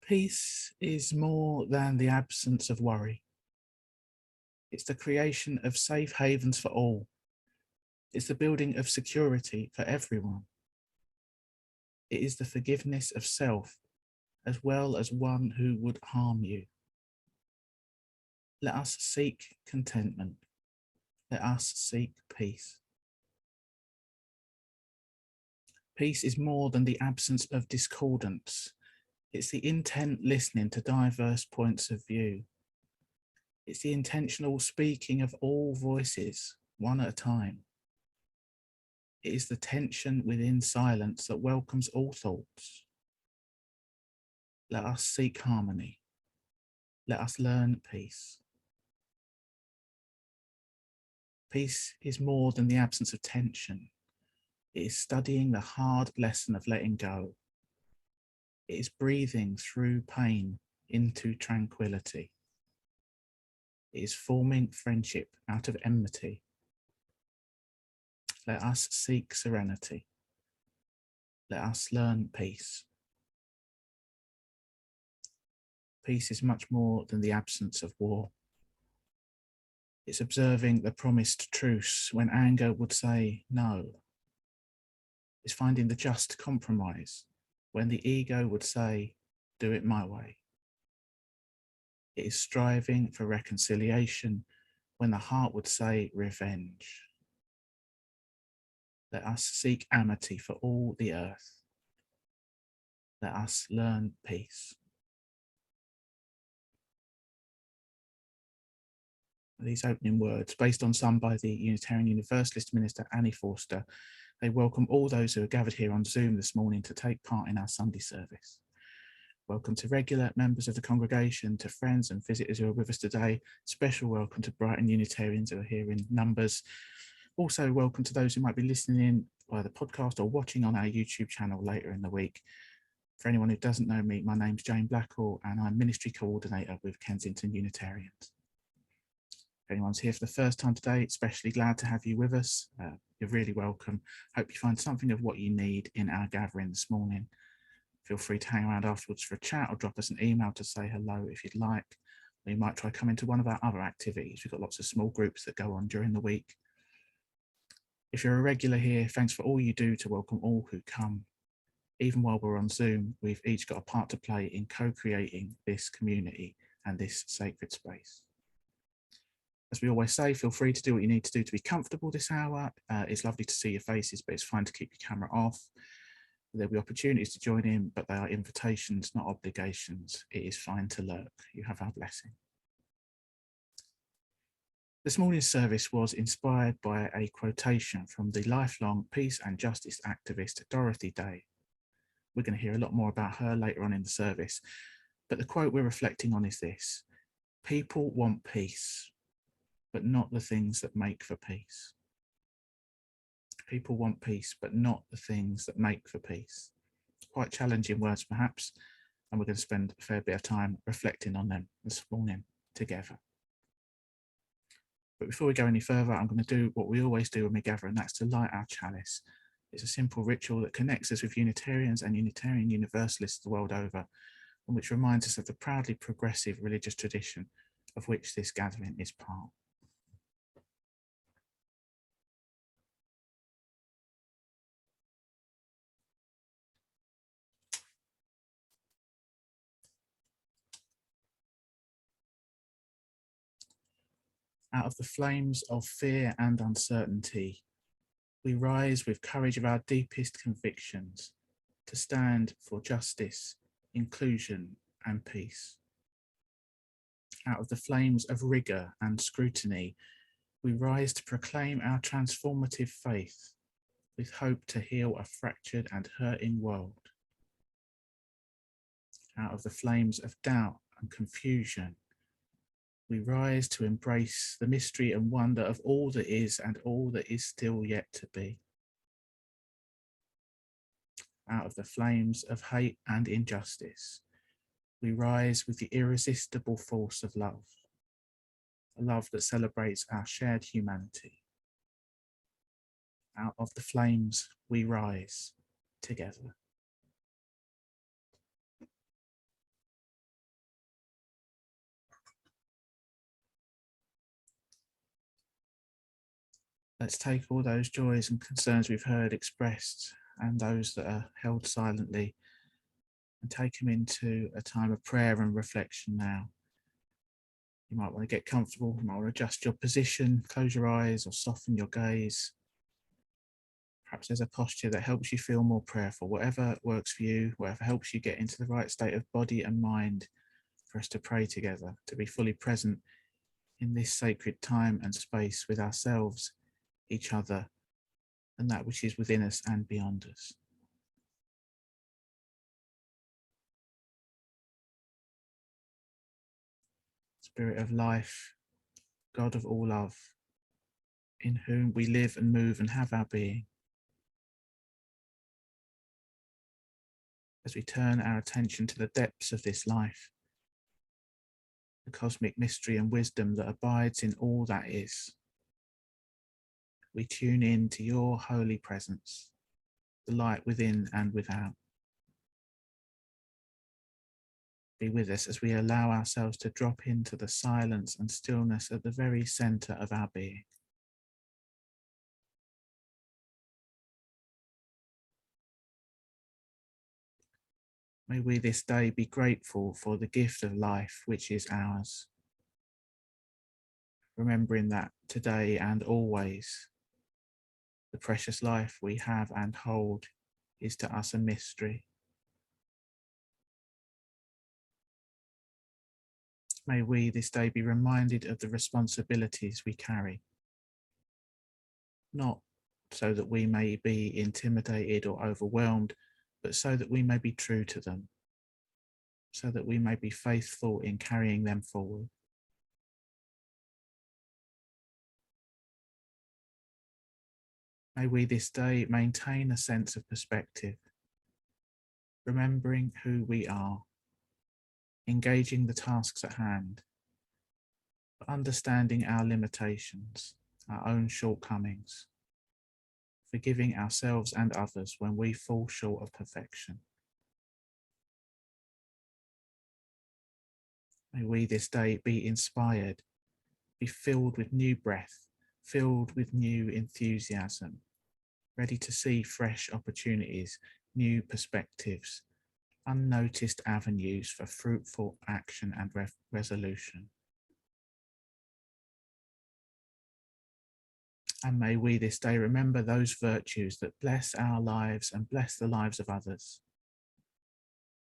Peace is more than the absence of worry. It's the creation of safe havens for all. It's the building of security for everyone. It is the forgiveness of self as well as one who would harm you. Let us seek contentment. Let us seek peace. Peace is more than the absence of discordance. It's the intent listening to diverse points of view. It's the intentional speaking of all voices, one at a time. It is the tension within silence that welcomes all thoughts. Let us seek harmony. Let us learn peace. Peace is more than the absence of tension. It is studying the hard lesson of letting go. It is breathing through pain into tranquility. It is forming friendship out of enmity. Let us seek serenity. Let us learn peace. Peace is much more than the absence of war. It's observing the promised truce when anger would say no. It's finding the just compromise when the ego would say, do it my way. It is striving for reconciliation when the heart would say revenge. Let us seek amity for all the earth. Let us learn peace. These opening words, based on some by the Unitarian Universalist Minister Annie Forster, they welcome all those who are gathered here on Zoom this morning to take part in our Sunday service. Welcome to regular members of the congregation, to friends and visitors who are with us today. Special welcome to Brighton Unitarians who are here in numbers. Also welcome to those who might be listening in via the podcast or watching on our YouTube channel later in the week. For anyone who doesn't know me, my name's Jane Blackall and I'm Ministry Coordinator with Kensington Unitarians. If anyone's here for the first time today, especially glad to have you with us. You're really welcome. Hope you find something of what you need in our gathering this morning. Feel free to hang around afterwards for a chat or drop us an email to say hello if you'd like. You might try coming to one of our other activities. We've got lots of small groups that go on during the week. If you're a regular here, thanks for all you do to welcome all who come. Even while we're on Zoom, we've each got a part to play in co-creating this community and this sacred space. As we always say, feel free to do what you need to do to be comfortable this hour. It's lovely to see your faces, but it's fine to keep your camera off. There'll be opportunities to join in, but they are invitations, not obligations. It is fine to lurk. You have our blessing. This morning's service was inspired by a quotation from the lifelong peace and justice activist Dorothy Day. We're going to hear a lot more about her later on in the service, but the quote we're reflecting on is this: people want peace, but not the things that make for peace. People want peace, but not the things that make for peace. Quite challenging words, perhaps, and we're going to spend a fair bit of time reflecting on them this morning together. But before we go any further, I'm going to do what we always do when we gather, and that's to light our chalice. It's a simple ritual that connects us with Unitarians and Unitarian Universalists the world over, and which reminds us of the proudly progressive religious tradition of which this gathering is part. Out of the flames of fear and uncertainty, we rise with courage of our deepest convictions to stand for justice, inclusion, and peace. Out of the flames of rigor and scrutiny, we rise to proclaim our transformative faith with hope to heal a fractured and hurting world. Out of the flames of doubt and confusion, we rise to embrace the mystery and wonder of all that is and all that is still yet to be. Out of the flames of hate and injustice, we rise with the irresistible force of love, a love that celebrates our shared humanity. Out of the flames, we rise together. Let's take all those joys and concerns we've heard expressed and those that are held silently and take them into a time of prayer and reflection now. You might want to get comfortable, you might want to adjust your position, close your eyes or soften your gaze. Perhaps there's a posture that helps you feel more prayerful, whatever works for you, whatever helps you get into the right state of body and mind for us to pray together, to be fully present in this sacred time and space with ourselves, each other, and that which is within us and beyond us. Spirit of life, God of all love, in whom we live and move and have our being. As we turn our attention to the depths of this life, the cosmic mystery and wisdom that abides in all that is, we tune in to your holy presence, the light within and without. Be with us as we allow ourselves to drop into the silence and stillness at the very center of our being. May we this day be grateful for the gift of life which is ours, remembering that today and always, the precious life we have and hold is to us a mystery. May we this day be reminded of the responsibilities we carry, not so that we may be intimidated or overwhelmed, but so that we may be true to them, so that we may be faithful in carrying them forward. May we this day maintain a sense of perspective, remembering who we are, engaging the tasks at hand, but understanding our limitations, our own shortcomings, forgiving ourselves and others when we fall short of perfection. May we this day be inspired, be filled with new breath, filled with new enthusiasm, ready to see fresh opportunities, new perspectives, unnoticed avenues for fruitful action and resolution. And may we this day remember those virtues that bless our lives and bless the lives of others.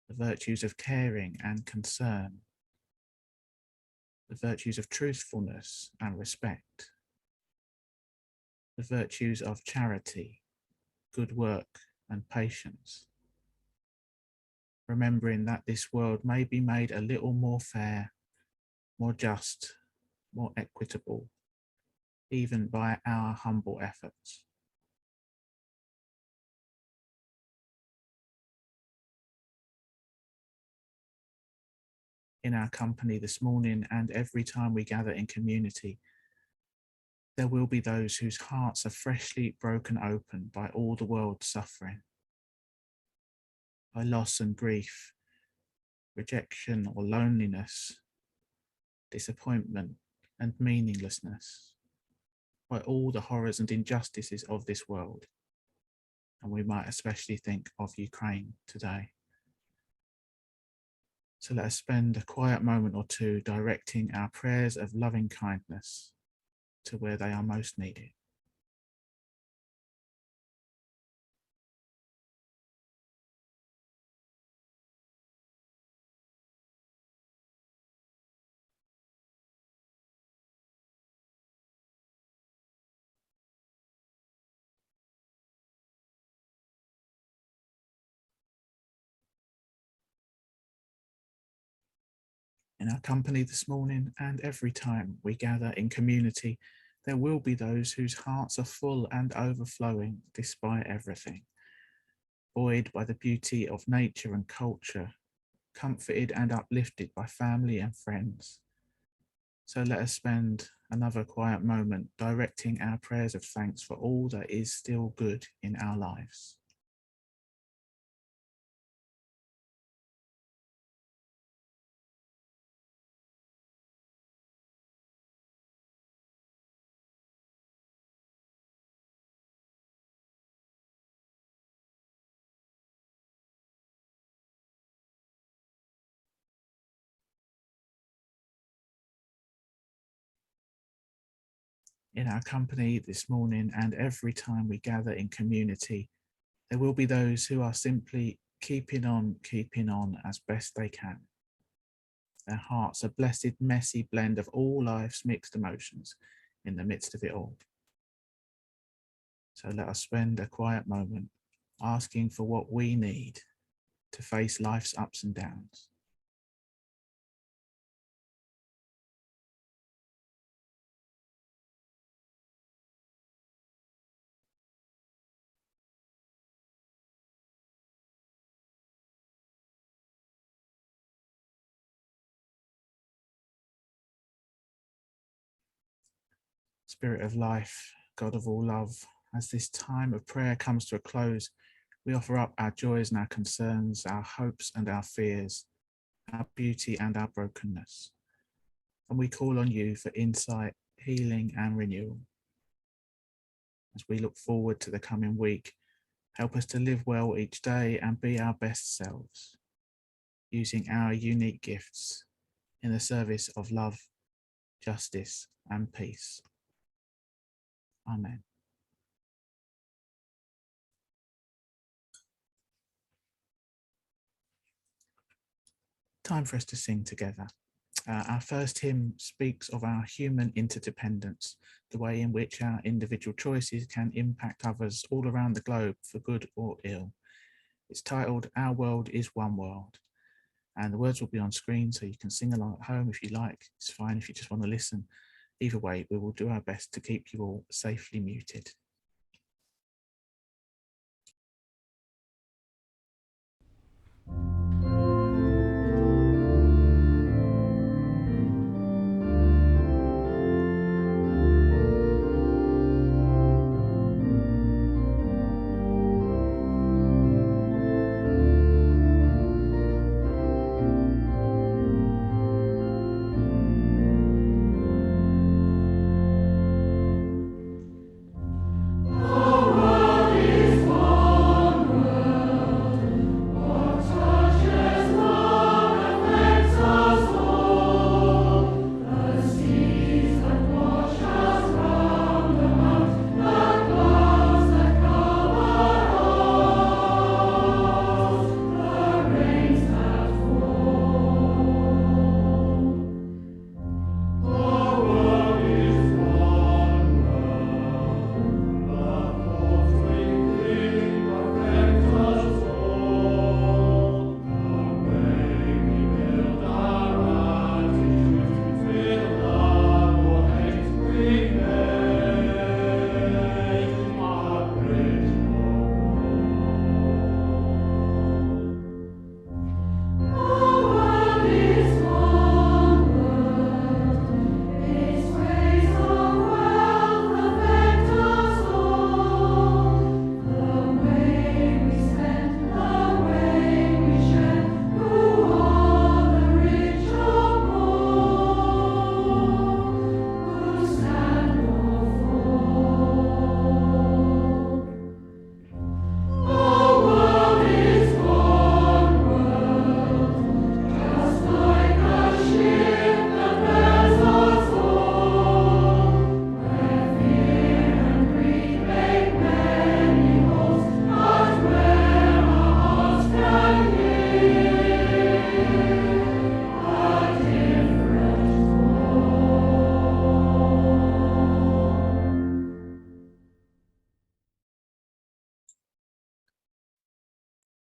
The virtues of caring and concern, the virtues of truthfulness and respect, the virtues of charity, good work and patience. Remembering that this world may be made a little more fair, more just, more equitable, even by our humble efforts. In our company this morning and every time we gather in community, there will be those whose hearts are freshly broken open by all the world's suffering, by loss and grief, rejection or loneliness, disappointment and meaninglessness, by all the horrors and injustices of this world. And we might especially think of Ukraine today. So let us spend a quiet moment or two directing our prayers of loving kindness to where they are most needed. In our company this morning and every time we gather in community, there will be those whose hearts are full and overflowing despite everything, buoyed by the beauty of nature and culture, comforted and uplifted by family and friends. So let us spend another quiet moment directing our prayers of thanks for all that is still good in our lives. In our company this morning and every time we gather in community, there will be those who are simply keeping on as best they can. Their hearts a blessed, messy blend of all life's mixed emotions in the midst of it all. So let us spend a quiet moment asking for what we need to face life's ups and downs. Spirit of life, God of all love, as this time of prayer comes to a close, we offer up our joys and our concerns, our hopes and our fears, our beauty and our brokenness. And we call on you for insight, healing and renewal. As we look forward to the coming week, help us to live well each day and be our best selves, using our unique gifts in the service of love, justice and peace. Amen. Time for us to sing together. Our first hymn speaks of our human interdependence, the way in which our individual choices can impact others all around the globe for good or ill. It's titled Our World is One World, and the words will be on screen so you can sing along at home if you like. It's fine if you just want to listen. Either way, we will do our best to keep you all safely muted.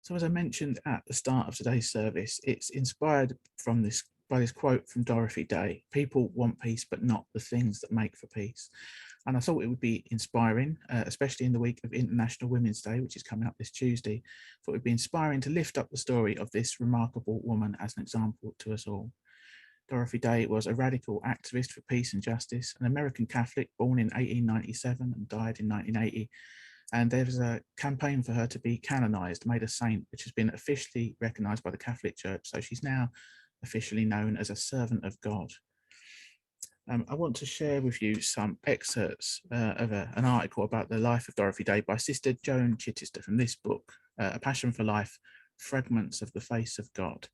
So as I mentioned at the start of today's service, it's inspired by this quote from Dorothy Day: "People want peace, but not the things that make for peace." And I thought it would be inspiring, especially in the week of International Women's Day, which is coming up this Tuesday. Thought it would be inspiring to lift up the story of this remarkable woman as an example to us all. Dorothy Day was a radical activist for peace and justice, an American Catholic born in 1897 and died in 1980. And there was a campaign for her to be canonized, made a saint, which has been officially recognized by the Catholic Church. So she's now officially known as a servant of God. I want to share with you some excerpts of an article about the life of Dorothy Day by Sister Joan Chittister from this book, A Passion for Life, Fragments of the Face of God.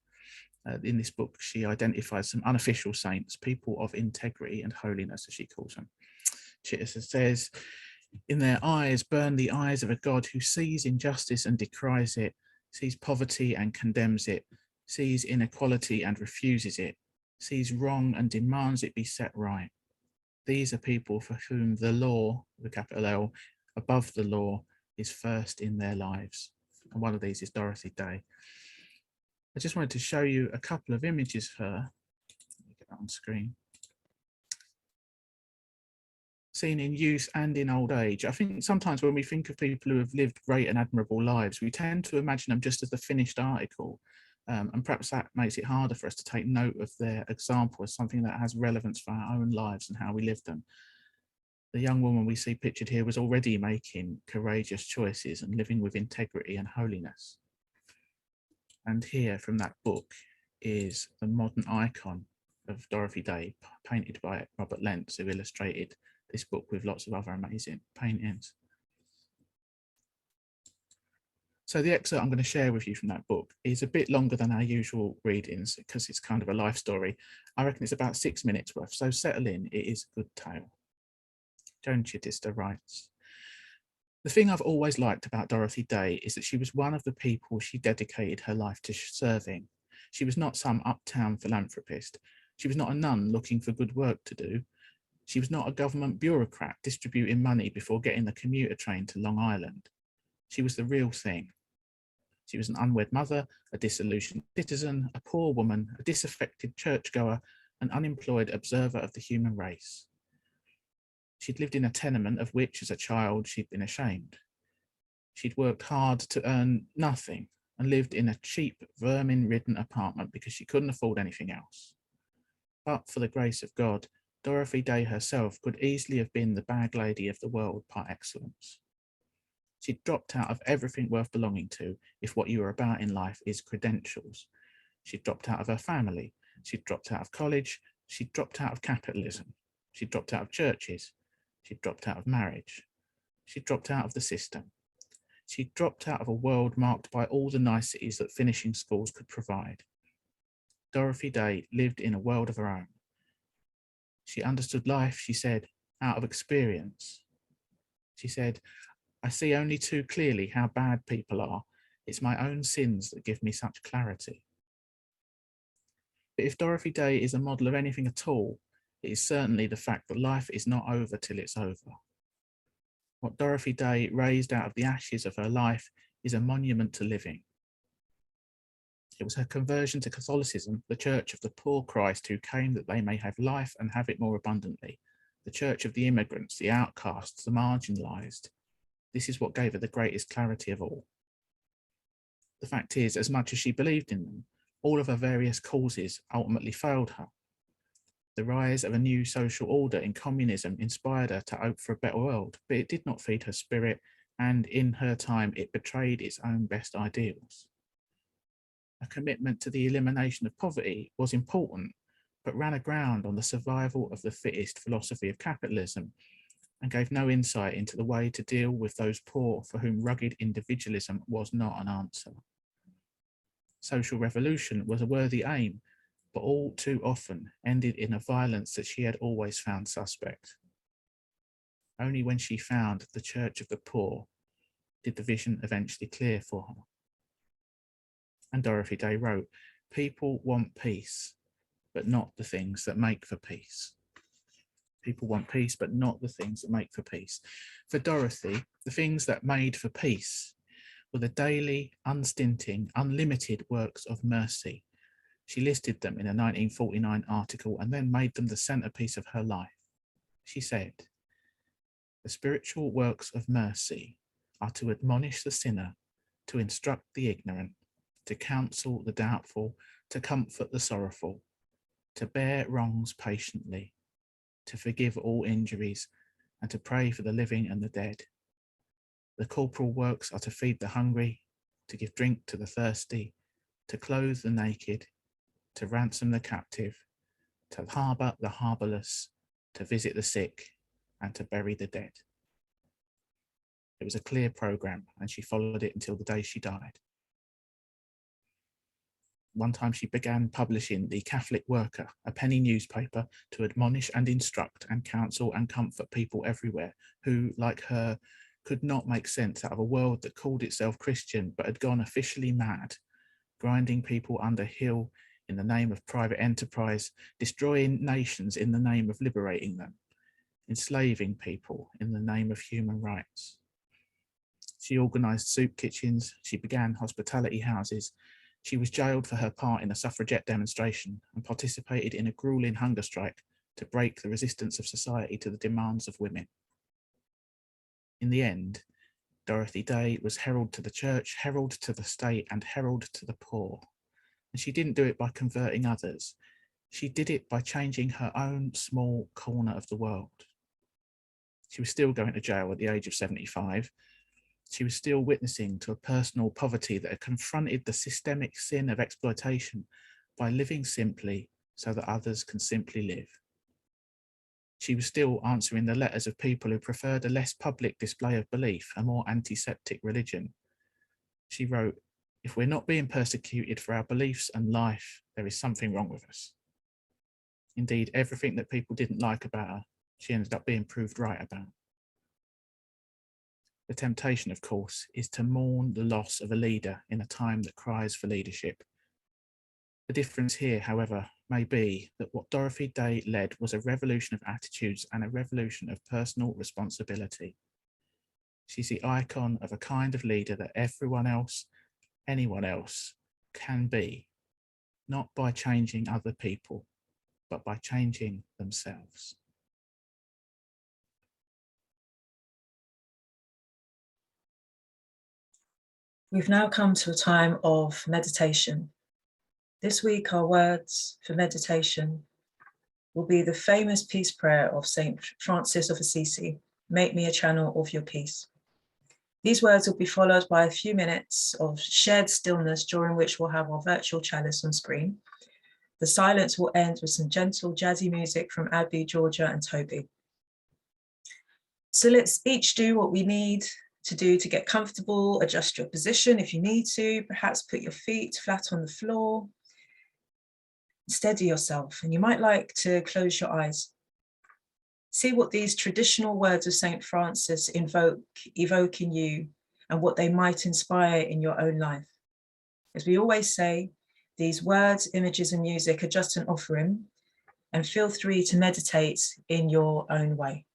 In this book, she identifies some unofficial saints, people of integrity and holiness, as she calls them. Chittister says, "In their eyes burn the eyes of a God who sees injustice and decries it, sees poverty and condemns it, sees inequality and refuses it, sees wrong and demands it be set right. These are people for whom the law, the capital L, above the law, is first in their lives." And one of these is Dorothy Day. I just wanted to show you a couple of images of her. Let me get that on screen. Seen in youth and in old age. I think sometimes when we think of people who have lived great and admirable lives, we tend to imagine them just as the finished article. And perhaps that makes it harder for us to take note of their example as something that has relevance for our own lives and how we live them. The young woman we see pictured here was already making courageous choices and living with integrity and holiness. And here from that book is the modern icon of Dorothy Day, painted by Robert Lentz, who illustrated this book with lots of other amazing paintings. So the excerpt I'm going to share with you from that book is a bit longer than our usual readings because it's kind of a life story. I reckon it's about 6 minutes worth, so settle in, it is a good tale. Joan Chittister writes, "The thing I've always liked about Dorothy Day is that she was one of the people she dedicated her life to serving. She was not some uptown philanthropist. She was not a nun looking for good work to do. She was not a government bureaucrat distributing money before getting the commuter train to Long Island. She was the real thing. She was an unwed mother, a disillusioned citizen, a poor woman, a disaffected churchgoer, an unemployed observer of the human race. She'd lived in a tenement of which, as a child, she'd been ashamed. She'd worked hard to earn nothing and lived in a cheap, vermin-ridden apartment because she couldn't afford anything else. But for the grace of God, Dorothy Day herself could easily have been the bag lady of the world par excellence. She'd dropped out of everything worth belonging to if what you were about in life is credentials. She'd dropped out of her family. She'd dropped out of college. She'd dropped out of capitalism. She'd dropped out of churches. She'd dropped out of marriage. She'd dropped out of the system. She'd dropped out of a world marked by all the niceties that finishing schools could provide. Dorothy Day lived in a world of her own. She understood life, she said, out of experience. She said, "I see only too clearly how bad people are. It's my own sins that give me such clarity." But if Dorothy Day is a model of anything at all, it is certainly the fact that life is not over till it's over. What Dorothy Day raised out of the ashes of her life is a monument to living. It was her conversion to Catholicism, the church of the poor Christ who came that they may have life and have it more abundantly, the church of the immigrants, the outcasts, the marginalized. This is what gave her the greatest clarity of all. The fact is, as much as she believed in them, all of her various causes ultimately failed her. The rise of a new social order in communism inspired her to hope for a better world, but it did not feed her spirit, and in her time it betrayed its own best ideals. A commitment to the elimination of poverty was important, but ran aground on the survival of the fittest philosophy of capitalism and gave no insight into the way to deal with those poor for whom rugged individualism was not an answer. Social revolution was a worthy aim, but all too often ended in a violence that she had always found suspect. Only when she found the church of the poor did the vision eventually clear for her. And Dorothy Day wrote, "People want peace, but not the things that make for peace." People want peace, but not the things that make for peace. For Dorothy, the things that made for peace were the daily, unstinting, unlimited works of mercy. She listed them in a 1949 article and then made them the centerpiece of her life. She said, "The spiritual works of mercy are to admonish the sinner, to instruct the ignorant, to counsel the doubtful, to comfort the sorrowful, to bear wrongs patiently, to forgive all injuries, and to pray for the living and the dead. The corporal works are to feed the hungry, to give drink to the thirsty, to clothe the naked, to ransom the captive, to harbour the harbourless, to visit the sick, and to bury the dead." It was a clear programme, and she followed it until the day she died. One time she began publishing the Catholic Worker, a penny newspaper to admonish and instruct and counsel and comfort people everywhere who, like her, could not make sense out of a world that called itself Christian but had gone officially mad, grinding people under heel in the name of private enterprise, destroying nations in the name of liberating them, enslaving people in the name of human rights. She organised soup kitchens, she began hospitality houses, she was jailed for her part in a suffragette demonstration and participated in a grueling hunger strike to break the resistance of society to the demands of women. In the end, Dorothy Day was herald to the church, herald to the state, and herald to the poor. And she didn't do it by converting others. She did it by changing her own small corner of the world. She was still going to jail at the age of 75. She was still witnessing to a personal poverty that had confronted the systemic sin of exploitation by living simply so that others can simply live. She was still answering the letters of people who preferred a less public display of belief, a more antiseptic religion. She wrote, "If we're not being persecuted for our beliefs and life, there is something wrong with us." Indeed, everything that people didn't like about her, she ended up being proved right about. The temptation, of course, is to mourn the loss of a leader in a time that cries for leadership. The difference here, however, may be that what Dorothy Day led was a revolution of attitudes and a revolution of personal responsibility. She's the icon of a kind of leader that everyone else, anyone else, can be, not by changing other people, but by changing themselves. We've now come to a time of meditation. This week, our words for meditation will be the famous peace prayer of St. Francis of Assisi, "Make me a channel of your peace." These words will be followed by a few minutes of shared stillness, during which we'll have our virtual chalice on screen. The silence will end with some gentle jazzy music from Abby, Georgia, and Toby. So let's each do what we need to do to get comfortable. Adjust your position if you need to, perhaps put your feet flat on the floor. Steady yourself, and you might like to close your eyes. See what these traditional words of St. Francis evoke in you and what they might inspire in your own life. As we always say, these words, images, and music are just an offering, and feel free to meditate in your own way.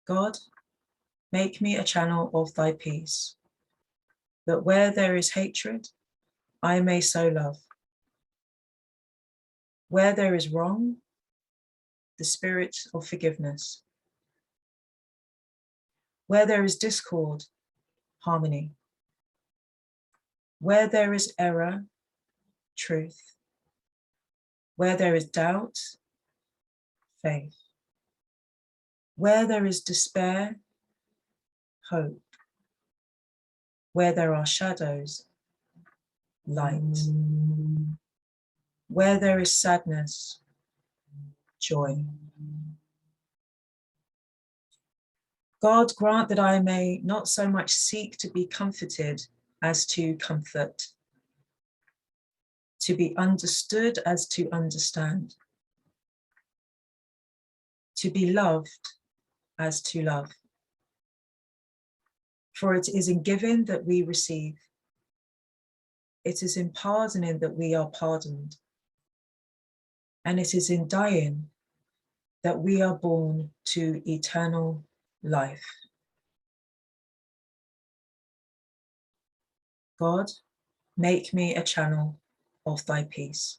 God, make me a channel of thy peace, that where there is hatred, I may sow love. Where there is wrong, the spirit of forgiveness. Where there is discord, harmony. Where there is error, truth. Where there is doubt, faith. Where there is despair, hope. Where there are shadows, light. Where there is sadness, joy. God, grant that I may not so much seek to be comforted as to comfort, to be understood as to understand, to be loved as to love. For it is in giving that we receive. It is in pardoning that we are pardoned. And it is in dying that we are born to eternal life. God, make me a channel of thy peace.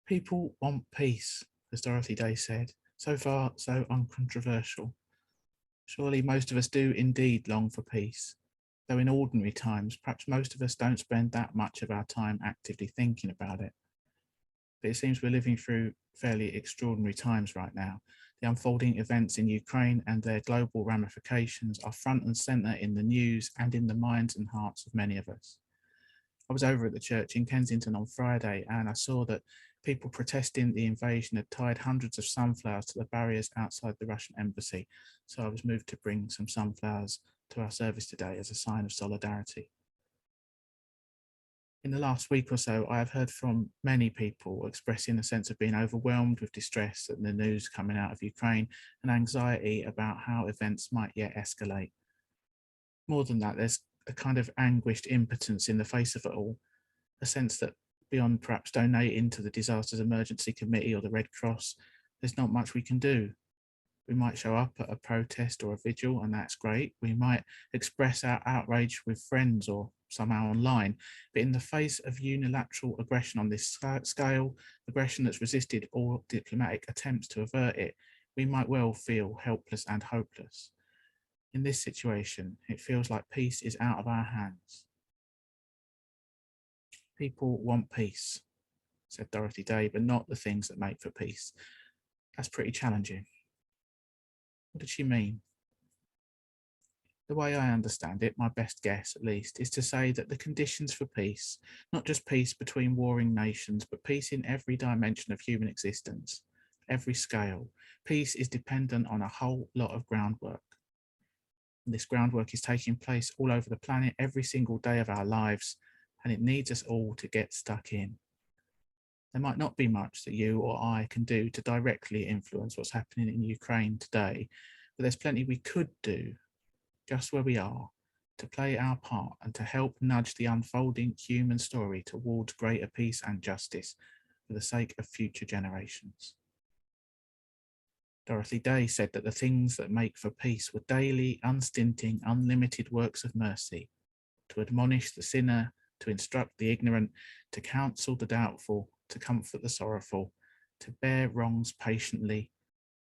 People want peace, as Dorothy Day said. So far, so uncontroversial. Surely most of us do indeed long for peace, though in ordinary times, perhaps most of us don't spend that much of our time actively thinking about it. But it seems we're living through fairly extraordinary times right now. The unfolding events in Ukraine and their global ramifications are front and centre in the news and in the minds and hearts of many of us. I was over at the church in Kensington on Friday and I saw that people protesting the invasion had tied hundreds of sunflowers to the barriers outside the Russian embassy. So I was moved to bring some sunflowers to our service today as a sign of solidarity. In the last week or so, I have heard from many people expressing a sense of being overwhelmed with distress at the news coming out of Ukraine and anxiety about how events might yet escalate. More than that, there's a kind of anguished impotence in the face of it all, a sense that beyond perhaps donating to the Disasters Emergency Committee or the Red Cross, there's not much we can do. We might show up at a protest or a vigil, and that's great. We might express our outrage with friends or somehow online, but in the face of unilateral aggression on this scale, aggression that's resisted all diplomatic attempts to avert it, we might well feel helpless and hopeless. In this situation, it feels like peace is out of our hands. People want peace, said Dorothy Day, but not the things that make for peace. That's pretty challenging. What did she mean? The way I understand it, my best guess at least, is to say that the conditions for peace, not just peace between warring nations, but peace in every dimension of human existence, every scale, peace is dependent on a whole lot of groundwork. And this groundwork is taking place all over the planet every single day of our lives, and it needs us all to get stuck in. There might not be much that you or I can do to directly influence what's happening in Ukraine today, but there's plenty we could do, just where we are, to play our part and to help nudge the unfolding human story towards greater peace and justice for the sake of future generations. Dorothy Day said that the things that make for peace were daily, unstinting, unlimited works of mercy, to admonish the sinner, to instruct the ignorant, to counsel the doubtful, to comfort the sorrowful, to bear wrongs patiently,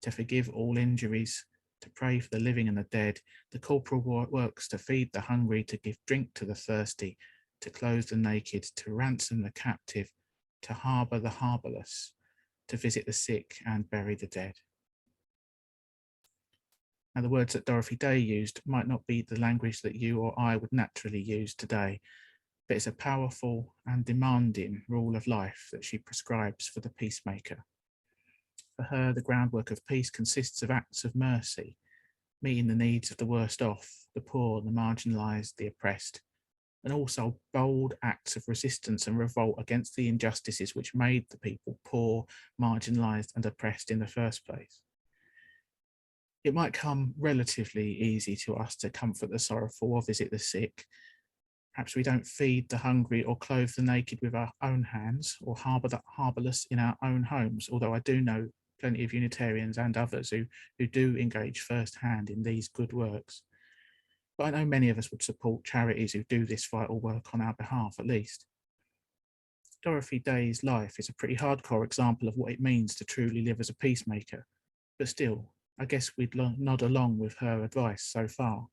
to forgive all injuries, to pray for the living and the dead, the corporal works to feed the hungry, to give drink to the thirsty, to clothe the naked, to ransom the captive, to harbour the harbourless, to visit the sick and bury the dead. Now, the words that Dorothy Day used might not be the language that you or I would naturally use today, but it's a powerful and demanding rule of life that she prescribes for the peacemaker. For her, the groundwork of peace consists of acts of mercy, meeting the needs of the worst off, the poor, the marginalised, the oppressed, and also bold acts of resistance and revolt against the injustices which made the people poor, marginalised, and oppressed in the first place. It might come relatively easy to us to comfort the sorrowful or visit the sick. Perhaps we don't feed the hungry or clothe the naked with our own hands or harbour the harbourless in our own homes, although I do know plenty of Unitarians and others who do engage firsthand in these good works. But I know many of us would support charities who do this vital work on our behalf, at least. Dorothy Day's life is a pretty hardcore example of what it means to truly live as a peacemaker, but still, I guess we'd nod along with her advice so far.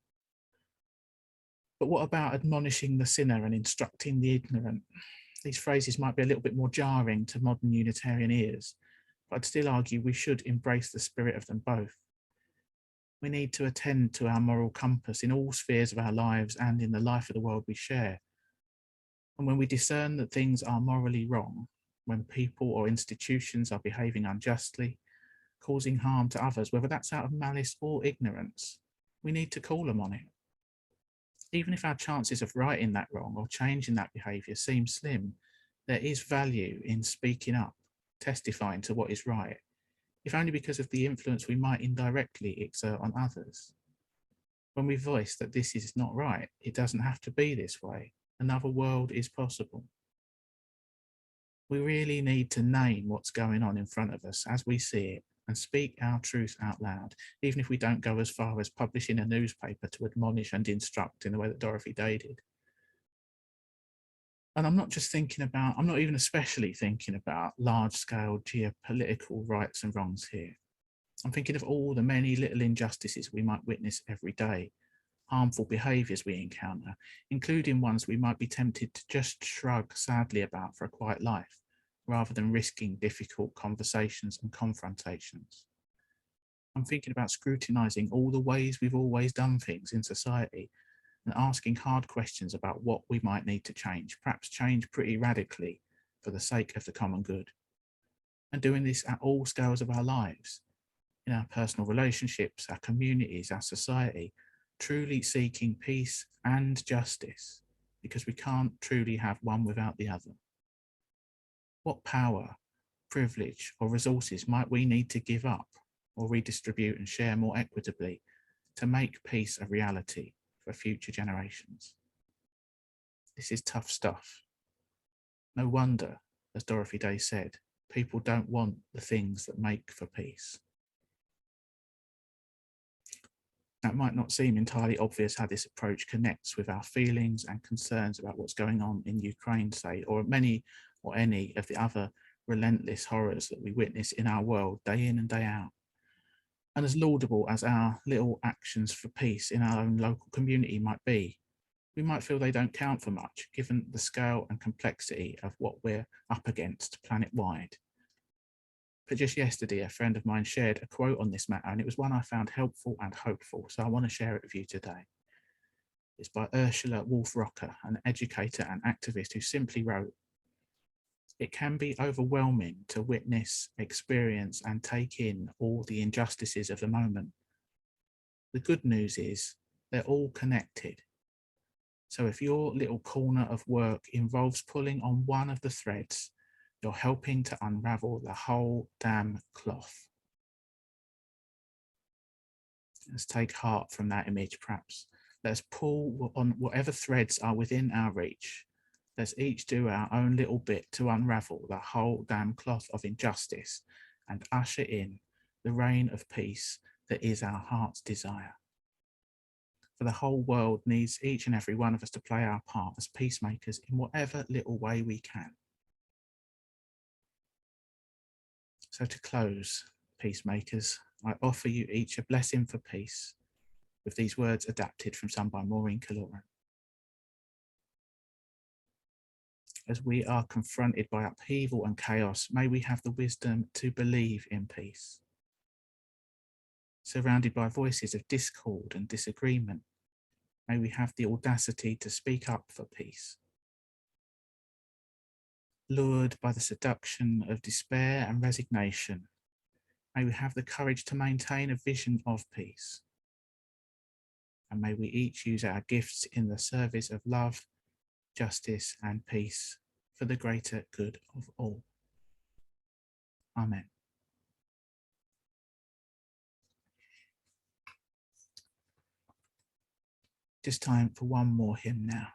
But what about admonishing the sinner and instructing the ignorant? These phrases might be a little bit more jarring to modern Unitarian ears, but I'd still argue we should embrace the spirit of them both. We need to attend to our moral compass in all spheres of our lives and in the life of the world we share. And when we discern that things are morally wrong, when people or institutions are behaving unjustly, causing harm to others, whether that's out of malice or ignorance, we need to call them on it. Even if our chances of righting that wrong or changing that behaviour seem slim, there is value in speaking up, testifying to what is right, if only because of the influence we might indirectly exert on others. When we voice that this is not right, it doesn't have to be this way, another world is possible. We really need to name what's going on in front of us as we see it and speak our truth out loud, even if we don't go as far as publishing a newspaper to admonish and instruct in the way that Dorothy Day did. And I'm not just thinking about, I'm not even especially thinking about large-scale geopolitical rights and wrongs here. I'm thinking of all the many little injustices we might witness every day, harmful behaviours we encounter, including ones we might be tempted to just shrug sadly about for a quiet life, rather than risking difficult conversations and confrontations. I'm thinking about scrutinising all the ways we've always done things in society and asking hard questions about what we might need to change, perhaps change pretty radically for the sake of the common good. And doing this at all scales of our lives, in our personal relationships, our communities, our society, truly seeking peace and justice, because we can't truly have one without the other. What power, privilege, or resources might we need to give up or redistribute and share more equitably to make peace a reality for future generations? This is tough stuff. No wonder, as Dorothy Day said, people don't want the things that make for peace. Now, it might not seem entirely obvious how this approach connects with our feelings and concerns about what's going on in Ukraine, say, or many or any of the other relentless horrors that we witness in our world day in and day out. And as laudable as our little actions for peace in our own local community might be, we might feel they don't count for much, given the scale and complexity of what we're up against planet-wide. But just yesterday, a friend of mine shared a quote on this matter, and it was one I found helpful and hopeful, so I want to share it with you today. It's by Ursula Wolf-Rocker, an educator and activist, who simply wrote, "It can be overwhelming to witness, experience, and take in all the injustices of the moment. The good news is they're all connected. So if your little corner of work involves pulling on one of the threads, you're helping to unravel the whole damn cloth." Let's take heart from that image, perhaps. Let's pull on whatever threads are within our reach. Let's each do our own little bit to unravel the whole damn cloth of injustice and usher in the reign of peace that is our heart's desire. For the whole world needs each and every one of us to play our part as peacemakers in whatever little way we can. So to close, peacemakers, I offer you each a blessing for peace, with these words adapted from some by Maureen Calloran. As we are confronted by upheaval and chaos, may we have the wisdom to believe in peace. Surrounded by voices of discord and disagreement, may we have the audacity to speak up for peace. Lured by the seduction of despair and resignation, may we have the courage to maintain a vision of peace. And may we each use our gifts in the service of love, justice, and peace for the greater good of all. Amen. Just time for one more hymn now.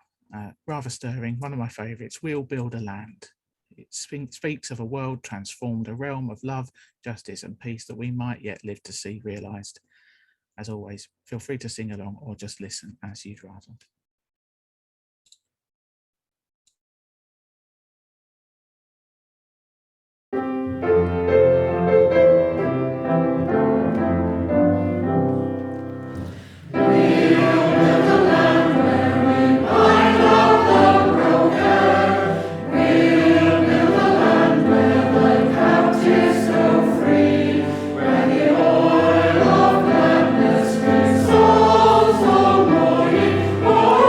Rather stirring, one of my favourites, "We'll Build a Land." It speaks of a world transformed, a realm of love, justice, and peace that we might yet live to see realised. As always, feel free to sing along or just listen as you'd rather. Oh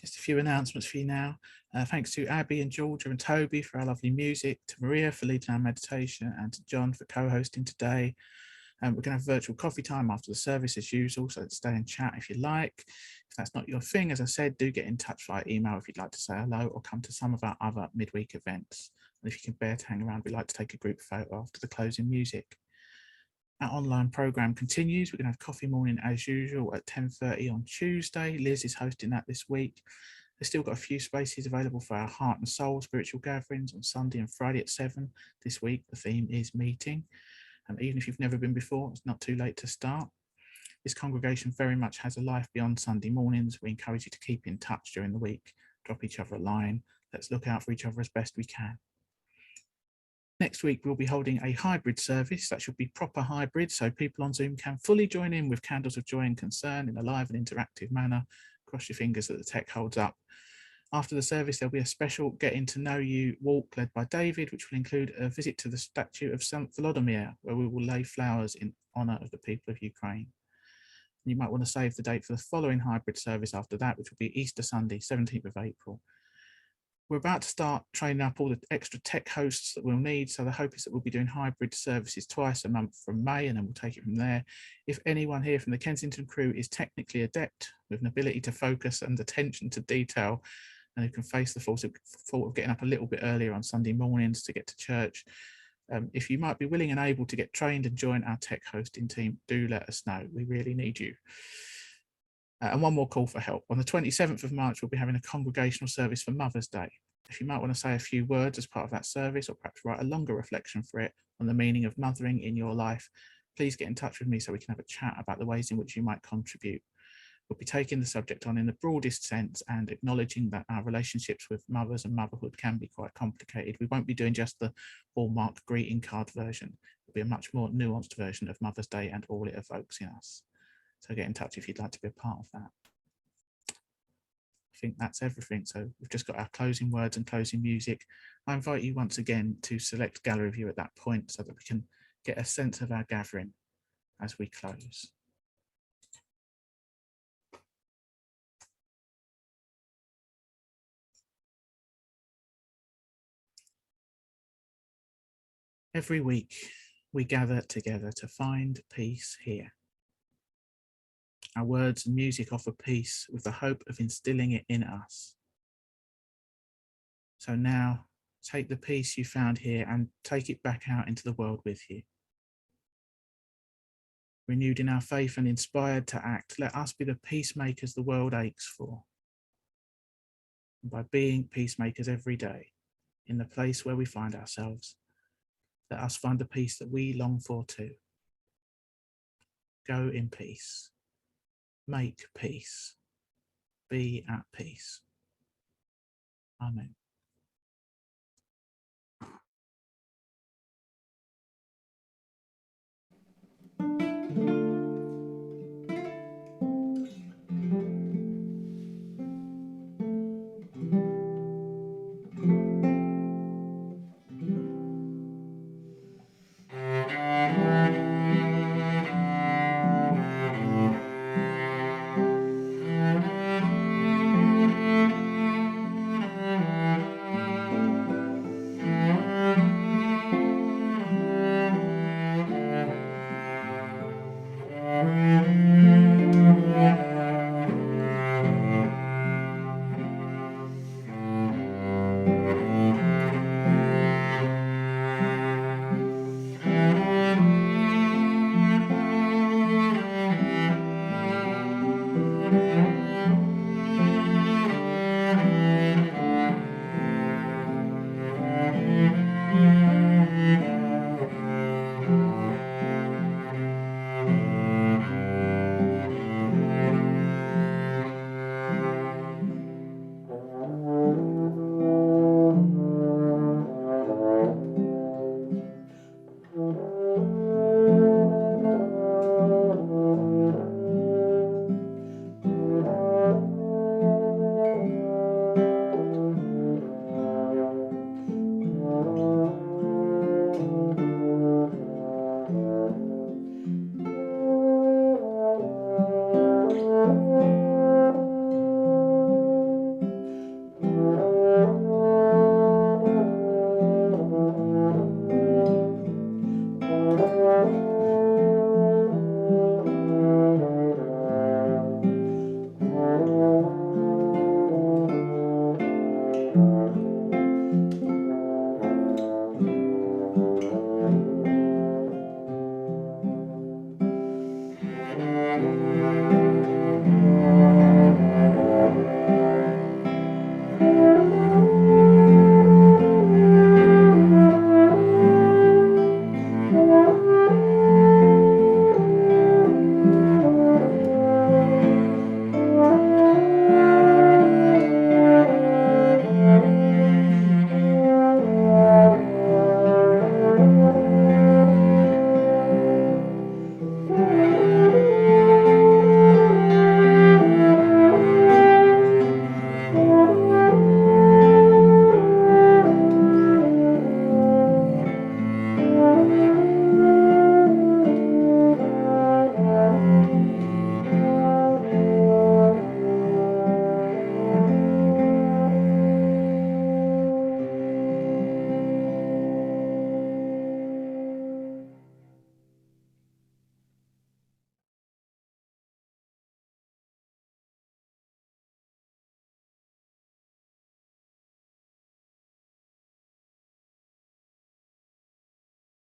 Just a few announcements for you now. Thanks to Abby and Georgia and Toby for our lovely music, to Maria for leading our meditation, and to John for co-hosting today. We're going to have virtual coffee time after the service as usual, so stay and chat if you like. If that's not your thing, as I said, do get in touch via email if you'd like to say hello, or come to some of our other midweek events. And if you can bear to hang around, we'd like to take a group photo after the closing music. Our online programme continues. We're going to have coffee morning as usual at 10:30 on Tuesday. Liz is hosting that this week. There's still got a few spaces available for our heart and soul spiritual gatherings on Sunday and Friday at 7. This week, the theme is meeting. And even if you've never been before, it's not too late to start. This congregation very much has a life beyond Sunday mornings. We encourage you to keep in touch during the week, drop each other a line. Let's look out for each other as best we can. Next week, we'll be holding a hybrid service. That should be proper hybrid, so people on Zoom can fully join in with candles of joy and concern in a live and interactive manner. Cross your fingers that the tech holds up. After the service, there'll be a special getting to know you walk led by David, which will include a visit to the statue of St. Volodymyr, where we will lay flowers in honour of the people of Ukraine. And you might want to save the date for the following hybrid service after that, which will be Easter Sunday, 17th of April. We're about to start training up all the extra tech hosts that we'll need. So the hope is that we'll be doing hybrid services twice a month from May, and then we'll take it from there. If anyone here from the Kensington crew is technically adept with an ability to focus and attention to detail, and who can face the thought of getting up a little bit earlier on Sunday mornings to get to church, if you might be willing and able to get trained and join our tech hosting team, do let us know. We really need you. And one more call for help. On the 27th of March, we'll be having a congregational service for Mother's Day. If you might want to say a few words as part of that service, or perhaps write a longer reflection for it on the meaning of mothering in your life, please get in touch with me so we can have a chat about the ways in which you might contribute. We'll be taking the subject on in the broadest sense and acknowledging that our relationships with mothers and motherhood can be quite complicated. We won't be doing just the hallmark greeting card version. It'll be a much more nuanced version of Mother's Day and all it evokes in us. So get in touch if you'd like to be a part of that. I think that's everything. So we've just got our closing words and closing music. I invite you once again to select gallery view at that point so that we can get a sense of our gathering as we close. Every week, we gather together to find peace here. Our words and music offer peace with the hope of instilling it in us. So now, take the peace you found here and take it back out into the world with you. Renewed in our faith and inspired to act, let us be the peacemakers the world aches for. And by being peacemakers every day, in the place where we find ourselves, let us find the peace that we long for too. Go in peace. Make peace. Be at peace. Amen.